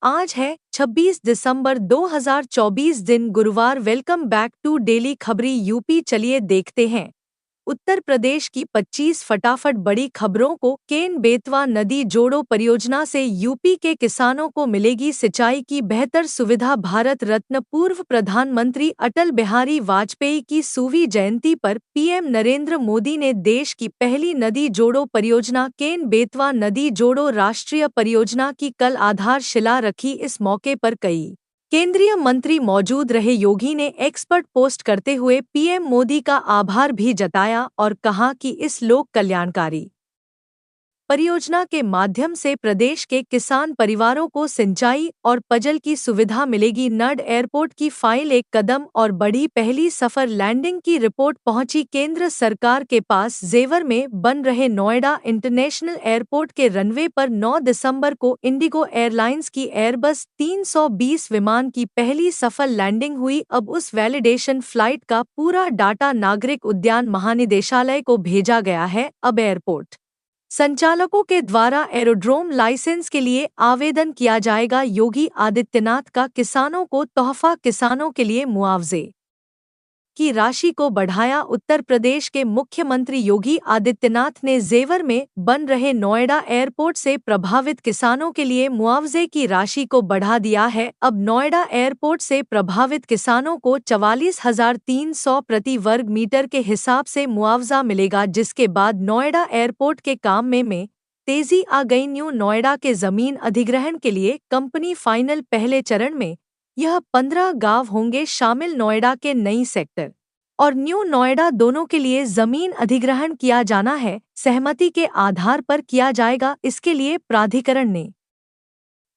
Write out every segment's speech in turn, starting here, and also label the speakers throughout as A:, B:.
A: आज है 26 दिसंबर 2024 दिन गुरुवार। वेलकम बैक टू डेली खबरी यूपी। चलिए देखते हैं उत्तर प्रदेश की 25 फटाफट बड़ी खबरों को। केन बेतवा नदी जोड़ो परियोजना से यूपी के किसानों को मिलेगी सिंचाई की बेहतर सुविधा। भारत रत्न पूर्व प्रधानमंत्री अटल बिहारी वाजपेयी की 100वीं जयंती पर पीएम नरेंद्र मोदी ने देश की पहली नदी जोड़ो परियोजना केन बेतवा नदी जोड़ो राष्ट्रीय परियोजना की कल आधारशिला रखी। इस मौके पर कई केंद्रीय मंत्री मौजूद रहे। योगी ने एक्स पर पोस्ट करते हुए पीएम मोदी का आभार भी जताया और कहा कि इस लोक कल्याणकारी परियोजना के माध्यम से प्रदेश के किसान परिवारों को सिंचाई और पेयजल की सुविधा मिलेगी। नड एयरपोर्ट की फाइल एक कदम और बढ़ी। पहली सफर लैंडिंग की रिपोर्ट पहुंची केंद्र सरकार के पास। जेवर में बन रहे नोएडा इंटरनेशनल एयरपोर्ट के रनवे पर 9 दिसंबर को इंडिगो एयरलाइंस की एयरबस 320 विमान की पहली सफल लैंडिंग हुई। अब उस वैलिडेशन फ्लाइट का पूरा डाटा नागरिक उद्यान महानिदेशालय को भेजा गया है। अब एयरपोर्ट संचालकों के द्वारा एरोड्रोम लाइसेंस के लिए आवेदन किया जाएगा। योगी आदित्यनाथ का किसानों को तोहफा। किसानों के लिए मुआवजे की राशि को बढ़ाया। उत्तर प्रदेश के मुख्यमंत्री योगी आदित्यनाथ ने जेवर में बन रहे नोएडा एयरपोर्ट से प्रभावित किसानों के लिए मुआवजे की राशि को बढ़ा दिया है। अब नोएडा एयरपोर्ट से प्रभावित किसानों को 44,300 प्रति वर्ग मीटर के हिसाब से मुआवजा मिलेगा, जिसके बाद नोएडा एयरपोर्ट के काम में तेजी आ गई। न्यू नोएडा के जमीन अधिग्रहण के लिए कंपनी फाइनल। पहले चरण में यह 15 गांव होंगे शामिल। नोएडा के नई सेक्टर और न्यू नोएडा दोनों के लिए जमीन अधिग्रहण किया जाना है। सहमति के आधार पर किया जाएगा। इसके लिए प्राधिकरण ने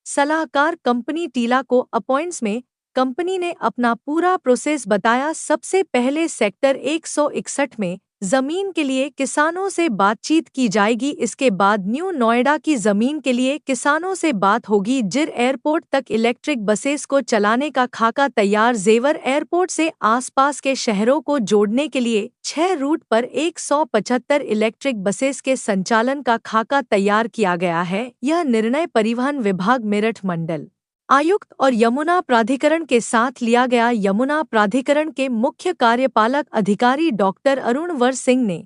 A: सलाहकार कंपनी टीला को अपॉइंट्स में कंपनी ने अपना पूरा प्रोसेस बताया। सबसे पहले सेक्टर 161 में जमीन के लिए किसानों से बातचीत की जाएगी। इसके बाद न्यू नोएडा की जमीन के लिए किसानों से बात होगी। जिर एयरपोर्ट तक इलेक्ट्रिक बसेस को चलाने का खाका तैयार। जेवर एयरपोर्ट से आसपास के शहरों को जोड़ने के लिए 6 रूट पर 175 इलेक्ट्रिक बसेस के संचालन का खाका तैयार किया गया है। यह निर्णय परिवहन विभाग, मेरठ मंडल आयुक्त और यमुना प्राधिकरण के साथ लिया गया। यमुना प्राधिकरण के मुख्य कार्यपालक अधिकारी डॉक्टर अरुण वर सिंह ने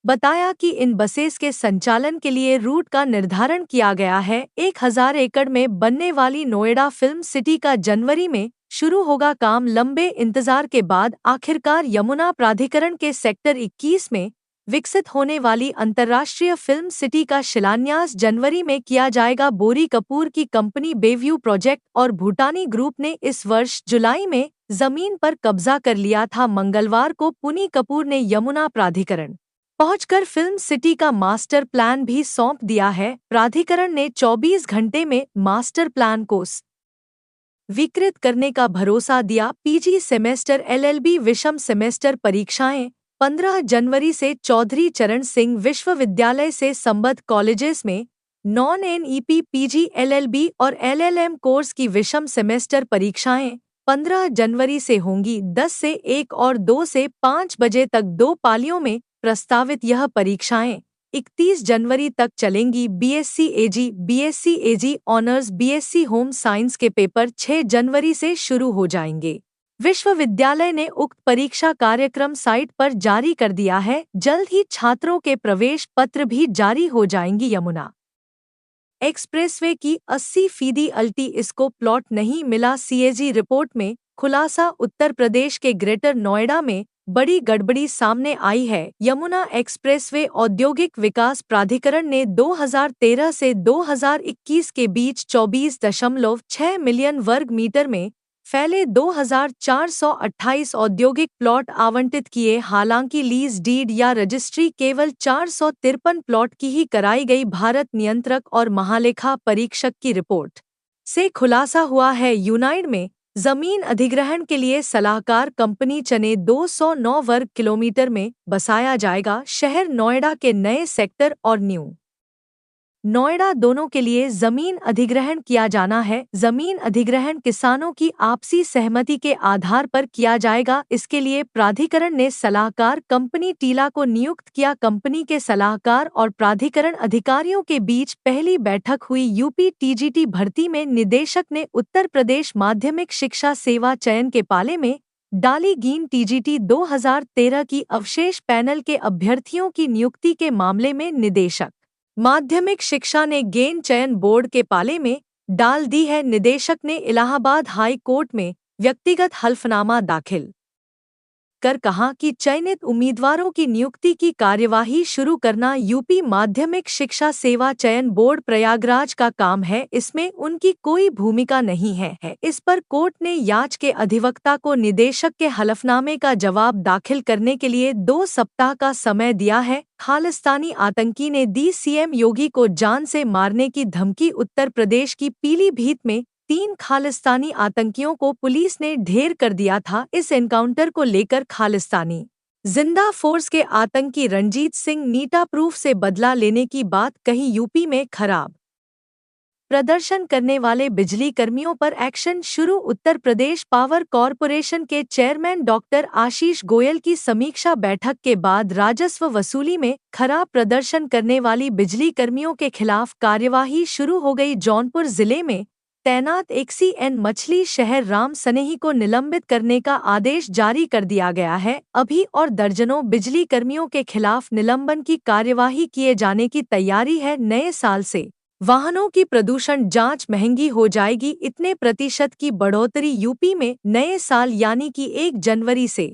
A: बताया कि इन बसेस के संचालन के लिए रूट का निर्धारण किया गया है। 1000 एकड़ में बनने वाली नोएडा फिल्म सिटी का जनवरी में शुरू होगा काम। लंबे इंतजार के बाद आखिरकार यमुना प्राधिकरण के सेक्टर 21 में विकसित होने वाली अंतर्राष्ट्रीय फिल्म सिटी का शिलान्यास जनवरी में किया जाएगा। बोरी कपूर की कंपनी बेव्यू प्रोजेक्ट और भूटानी ग्रुप ने इस वर्ष जुलाई में जमीन पर कब्जा कर लिया था। मंगलवार को पुनी कपूर ने यमुना प्राधिकरण पहुंचकर फिल्म सिटी का मास्टर प्लान भी सौंप दिया है। प्राधिकरण ने 24 घंटे में मास्टर प्लान को स्वीकृत करने का भरोसा दिया। पीजी सेमेस्टर एलएलबी विषम सेमेस्टर परीक्षाएं 15 जनवरी से चौधरी चरण सिंह विश्वविद्यालय से संबद्ध कॉलेजेस में नॉन एनईपी पीजी एलएलबी और एलएलएम कोर्स की विषम सेमेस्टर परीक्षाएं 15 जनवरी से होंगी। 10 से 1 और 2 से 5 बजे तक 2 पालियों में प्रस्तावित यह परीक्षाएं 31 जनवरी तक चलेंगी। बीएससी एजी ऑनर्स, बीएससी होम साइंस के पेपर 6 जनवरी से शुरू हो जाएंगे। विश्वविद्यालय ने उक्त परीक्षा कार्यक्रम साइट पर जारी कर दिया है। जल्द ही छात्रों के प्रवेश पत्र भी जारी हो जाएंगी। यमुना एक्सप्रेसवे की 80% अल्टी इसको प्लॉट नहीं मिला। सीएजी रिपोर्ट में खुलासा। उत्तर प्रदेश के ग्रेटर नोएडा में बड़ी गड़बड़ी सामने आई है। यमुना एक्सप्रेसवे औद्योगिक विकास प्राधिकरण ने 2013 से 2021 के बीच 24.6 मिलियन वर्ग मीटर में फैले 2428 औद्योगिक प्लॉट आवंटित किए। हालांकि लीज डीड या रजिस्ट्री केवल 453 प्लॉट की ही कराई गई। भारत नियंत्रक और महालेखा परीक्षक की रिपोर्ट से खुलासा हुआ है। यूनाइड में जमीन अधिग्रहण के लिए सलाहकार कंपनी चने 209 वर्ग किलोमीटर में बसाया जाएगा। शहर नोएडा के नए सेक्टर और न्यू नोएडा दोनों के लिए जमीन अधिग्रहण किया जाना है। जमीन अधिग्रहण किसानों की आपसी सहमति के आधार पर किया जाएगा। इसके लिए प्राधिकरण ने सलाहकार कंपनी टीला को नियुक्त किया। कंपनी के सलाहकार और प्राधिकरण अधिकारियों के बीच पहली बैठक हुई। यूपी टीजीटी भर्ती में निदेशक ने उत्तर प्रदेश माध्यमिक शिक्षा सेवा चयन के पाले में डाली गीन। टीजीटी 2013 की अवशेष पैनल के अभ्यर्थियों की नियुक्ति के मामले में निदेशक माध्यमिक शिक्षा ने गेन चयन बोर्ड के पाले में डाल दी है। निदेशक ने इलाहाबाद हाई कोर्ट में व्यक्तिगत हल्फनामा दाखिल कर कहा कि चयनित उम्मीदवारों की नियुक्ति की कार्यवाही शुरू करना यूपी माध्यमिक शिक्षा सेवा चयन बोर्ड प्रयागराज का काम है, इसमें उनकी कोई भूमिका नहीं है। इस पर कोर्ट ने याच के अधिवक्ता को निदेशक के हलफनामे का जवाब दाखिल करने के लिए 2 सप्ताह का समय दिया है। खालिस्तानी आतंकी ने दी सीएम योगी को जान से मारने की धमकी। उत्तर प्रदेश की पीलीभीत में 3 खालिस्तानी आतंकियों को पुलिस ने ढेर कर दिया था। इस एनकाउंटर को लेकर खालिस्तानी जिंदा फोर्स के आतंकी रणजीत सिंह नीटा प्रूफ से बदला लेने की बात कही। यूपी में खराब प्रदर्शन करने वाले बिजली कर्मियों पर एक्शन शुरू। उत्तर प्रदेश पावर कॉरपोरेशन के चेयरमैन डॉक्टर आशीष गोयल की समीक्षा बैठक के बाद राजस्व वसूली में खराब प्रदर्शन करने वाली बिजली कर्मियों के खिलाफ कार्यवाही शुरू हो गई। जौनपुर जिले में तैनात एक्सीएन मछली शहर राम सनेही को निलंबित करने का आदेश जारी कर दिया गया है। अभी और दर्जनों बिजली कर्मियों के खिलाफ निलंबन की कार्यवाही किए जाने की तैयारी है। नए साल से वाहनों की प्रदूषण जांच महंगी हो जाएगी। इतने प्रतिशत की बढ़ोतरी। यूपी में नए साल यानी कि 1 जनवरी से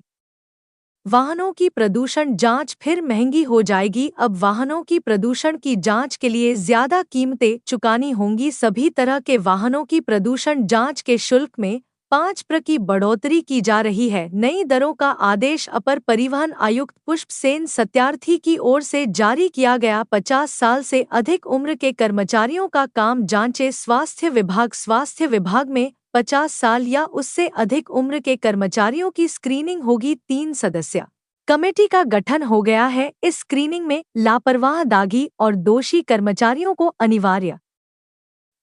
A: वाहनों की प्रदूषण जांच फिर महंगी हो जाएगी। अब वाहनों की प्रदूषण की जांच के लिए ज्यादा कीमतें चुकानी होंगी। सभी तरह के वाहनों की प्रदूषण जांच के शुल्क में 5% की बढ़ोतरी की जा रही है। नई दरों का आदेश अपर परिवहन आयुक्त पुष्प सेन सत्यार्थी की ओर से जारी किया गया। 50 साल से अधिक उम्र के कर्मचारियों का काम जांचे। स्वास्थ्य विभाग में 50 साल या उससे अधिक उम्र के कर्मचारियों की स्क्रीनिंग होगी। 3 सदस्य कमेटी का गठन हो गया है। इस स्क्रीनिंग में लापरवाह, दागी और दोषी कर्मचारियों को अनिवार्य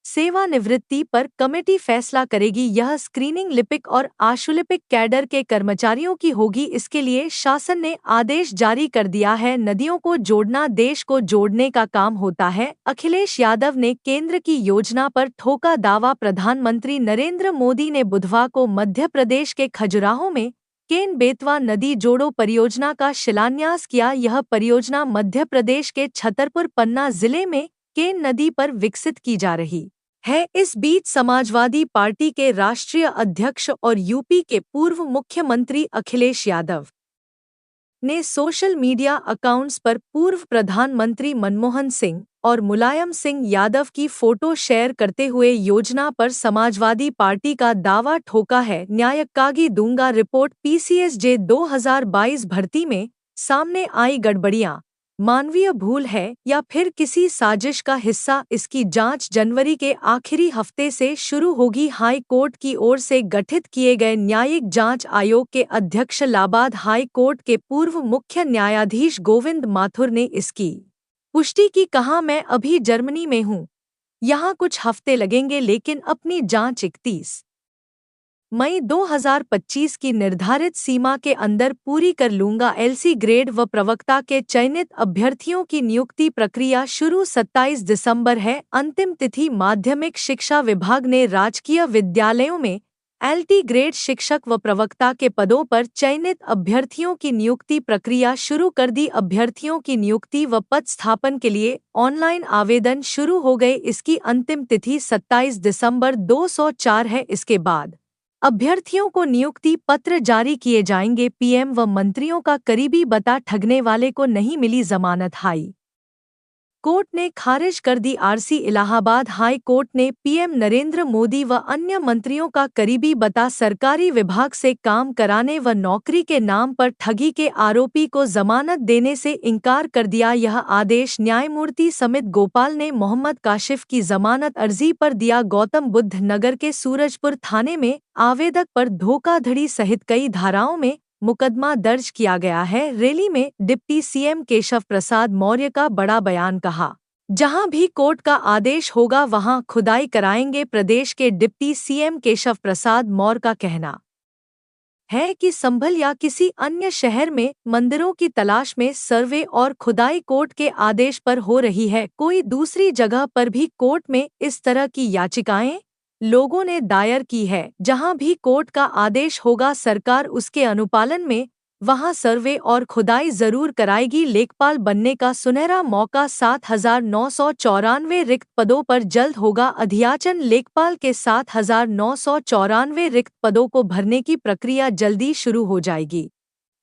A: सेवानिवृत्ति पर कमेटी फैसला करेगी। यह स्क्रीनिंग लिपिक और आशुलिपिक कैडर के कर्मचारियों की होगी। इसके लिए शासन ने आदेश जारी कर दिया है। नदियों को जोड़ना देश को जोड़ने का काम होता है। अखिलेश यादव ने केंद्र की योजना पर ठोका दावा। प्रधानमंत्री नरेंद्र मोदी ने बुधवार को मध्य प्रदेश के खजुराहो में केन बेतवा नदी जोड़ो परियोजना का शिलान्यास किया। यह परियोजना मध्य प्रदेश के छतरपुर पन्ना जिले में केन नदी पर विकसित की जा रही है। इस बीच समाजवादी पार्टी के राष्ट्रीय अध्यक्ष और यूपी के पूर्व मुख्यमंत्री अखिलेश यादव ने सोशल मीडिया अकाउंट्स पर पूर्व प्रधानमंत्री मनमोहन सिंह और मुलायम सिंह यादव की फोटो शेयर करते हुए योजना पर समाजवादी पार्टी का दावा ठोका है। न्यायिक दूंगा रिपोर्ट। पीसीएसजे 2022 भर्ती में सामने आई गड़बड़ियां मानवीय भूल है या फिर किसी साजिश का हिस्सा? इसकी जांच जनवरी के आखिरी हफ्ते से शुरू होगी। हाई कोर्ट की ओर से गठित किए गए न्यायिक जांच आयोग के अध्यक्ष इलाहाबाद हाई कोर्ट के पूर्व मुख्य न्यायाधीश गोविंद माथुर ने इसकी पुष्टि की। कहा, मैं अभी जर्मनी में हूं, यहाँ कुछ हफ्ते लगेंगे, लेकिन अपनी जांच 31 मई 2025 की निर्धारित सीमा के अंदर पूरी कर लूंगा। एलसी ग्रेड व प्रवक्ता के चयनित अभ्यर्थियों की नियुक्ति प्रक्रिया शुरू 27 दिसंबर है। अंतिम तिथि। माध्यमिक शिक्षा विभाग ने राजकीय विद्यालयों में एलटी ग्रेड शिक्षक व प्रवक्ता के पदों पर चयनित अभ्यर्थियों की नियुक्ति प्रक्रिया शुरू कर दी। अभ्यर्थियों की नियुक्ति व पद स्थापन के लिए ऑनलाइन आवेदन शुरू हो गए। इसकी अंतिम तिथि 27 दिसंबर 2004 है। इसके बाद अभ्यर्थियों को नियुक्ति पत्र जारी किए जाएंगे। पीएम व मंत्रियों का करीबी बता ठगने वाले को नहीं मिली जमानत। हाई कोर्ट ने खारिज कर दी आरसी। इलाहाबाद हाई कोर्ट ने पीएम नरेंद्र मोदी व अन्य मंत्रियों का करीबी बता सरकारी विभाग से काम कराने व नौकरी के नाम पर ठगी के आरोपी को जमानत देने से इनकार कर दिया। यह आदेश न्यायमूर्ति समित गोपाल ने मोहम्मद काशिफ की जमानत अर्जी पर दिया। गौतम बुद्ध नगर के सूरजपुर थाने में आवेदक पर धोखाधड़ी सहित कई धाराओं में मुकदमा दर्ज किया गया है। रैली में डिप्टी सीएम केशव प्रसाद मौर्य का बड़ा बयान। कहा, जहां भी कोर्ट का आदेश होगा वहां खुदाई कराएंगे। प्रदेश के डिप्टी सीएम केशव प्रसाद मौर्य का कहना है कि संभल या किसी अन्य शहर में मंदिरों की तलाश में सर्वे और खुदाई कोर्ट के आदेश पर हो रही है। कोई दूसरी जगह पर भी कोर्ट में इस तरह की याचिकाएं लोगों ने दायर की है। जहां भी कोर्ट का आदेश होगा सरकार उसके अनुपालन में वहां सर्वे और खुदाई जरूर कराएगी। लेखपाल बनने का सुनहरा मौका 7,994 रिक्त पदों पर जल्द होगा अधियाचन। लेखपाल के 7,994 रिक्त पदों को भरने की प्रक्रिया जल्दी शुरू हो जाएगी।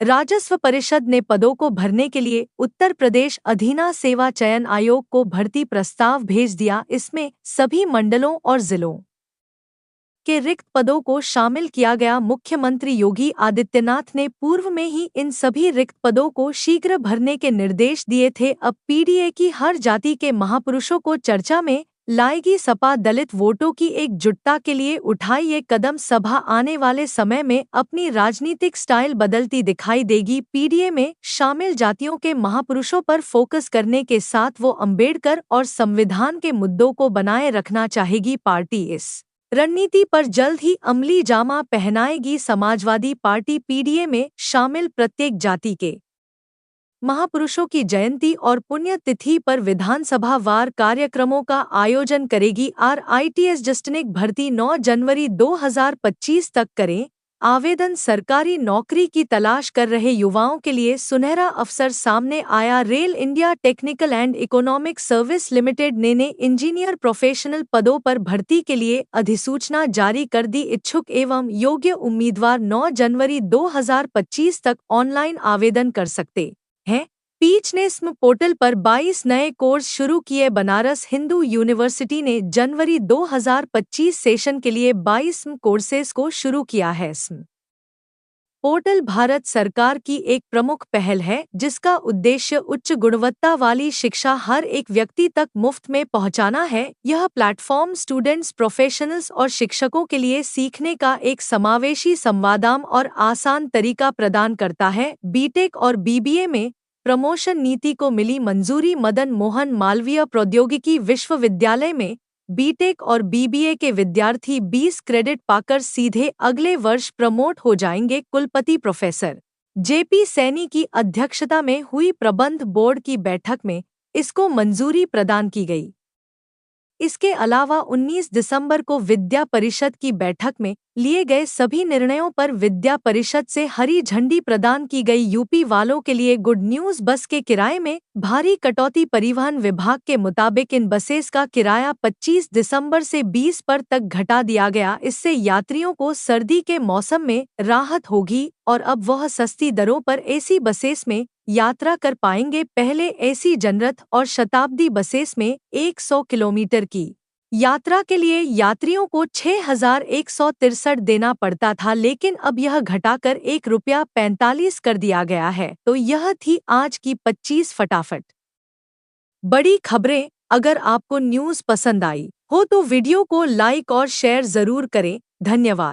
A: राजस्व परिषद ने पदों को भरने के लिए उत्तर प्रदेश अधीना सेवा चयन आयोग को भर्ती प्रस्ताव भेज दिया। इसमें सभी मंडलों और जिलों के रिक्त पदों को शामिल किया गया। मुख्यमंत्री योगी आदित्यनाथ ने पूर्व में ही इन सभी रिक्त पदों को शीघ्र भरने के निर्देश दिए थे। अब पीडीए की हर जाति के महापुरुषों को चर्चा में लाएगी सपा। दलित वोटों की एकजुटता के लिए उठाई ये कदम। सभा आने वाले समय में अपनी राजनीतिक स्टाइल बदलती दिखाई देगी। पीडीए में शामिल जातियों के महापुरुषों पर फोकस करने के साथ वो अंबेडकर और संविधान के मुद्दों को बनाए रखना चाहेगी। पार्टी इस रणनीति पर जल्द ही अमली जामा पहनाएगी। समाजवादी पार्टी पीडीए में शामिल प्रत्येक जाति के महापुरुषों की जयंती और पुण्यतिथि पर विधानसभा वार कार्यक्रमों का आयोजन करेगी। आरआईटीएस जस्टिनिक भर्ती 9 जनवरी 2025 तक करें आवेदन। सरकारी नौकरी की तलाश कर रहे युवाओं के लिए सुनहरा अवसर सामने आया। Rail India technical and economic service limited ने इंजीनियर प्रोफेशनल पदों पर भर्ती के लिए अधिसूचना जारी कर दी। इच्छुक एवं योग्य उम्मीदवार 9 जनवरी 2025 तक ऑनलाइन आवेदन कर सकते हैं। पीचनेस्म पोर्टल पर 22 नए कोर्स शुरू किए। बनारस हिंदू यूनिवर्सिटी ने जनवरी 2025 सेशन के लिए 22 कोर्सेज को शुरू किया है। पोर्टल भारत सरकार की एक प्रमुख पहल है जिसका उद्देश्य उच्च गुणवत्ता वाली शिक्षा हर एक व्यक्ति तक मुफ्त में पहुंचाना है। यह प्लेटफॉर्म स्टूडेंट्स, प्रोफेशनल्स और शिक्षकों के लिए सीखने का एक समावेशी, संवादाम और आसान तरीका प्रदान करता है। बीटेक और बीबीए में प्रमोशन नीति को मिली मंजूरी। मदन मोहन मालवीय प्रौद्योगिकी विश्वविद्यालय में बीटेक और बीबीए के विद्यार्थी 20 क्रेडिट पाकर सीधे अगले वर्ष प्रमोट हो जाएंगे। कुलपति प्रोफेसर जेपी सैनी की अध्यक्षता में हुई प्रबंध बोर्ड की बैठक में इसको मंजूरी प्रदान की गई। इसके अलावा 19 दिसंबर को विद्या परिषद की बैठक में लिए गए सभी निर्णयों पर विद्या परिषद से हरी झंडी प्रदान की गई। यूपी वालों के लिए गुड न्यूज, बस के किराए में भारी कटौती। परिवहन विभाग के मुताबिक इन बसेस का किराया 25 दिसंबर से 20 पर तक घटा दिया गया। इससे यात्रियों को सर्दी के मौसम में राहत होगी और अब वह सस्ती दरों पर एसी बसेस में यात्रा कर पाएंगे। पहले एसी जनरथ और शताब्दी बसेस में 100 किलोमीटर की यात्रा के लिए यात्रियों को 6,163 देना पड़ता था, लेकिन अब यह घटाकर ₹1.45 कर दिया गया है। तो यह थी आज की 25 फटाफट बड़ी खबरें। अगर आपको न्यूज़ पसंद आई हो तो वीडियो को लाइक और शेयर जरूर करें। धन्यवाद।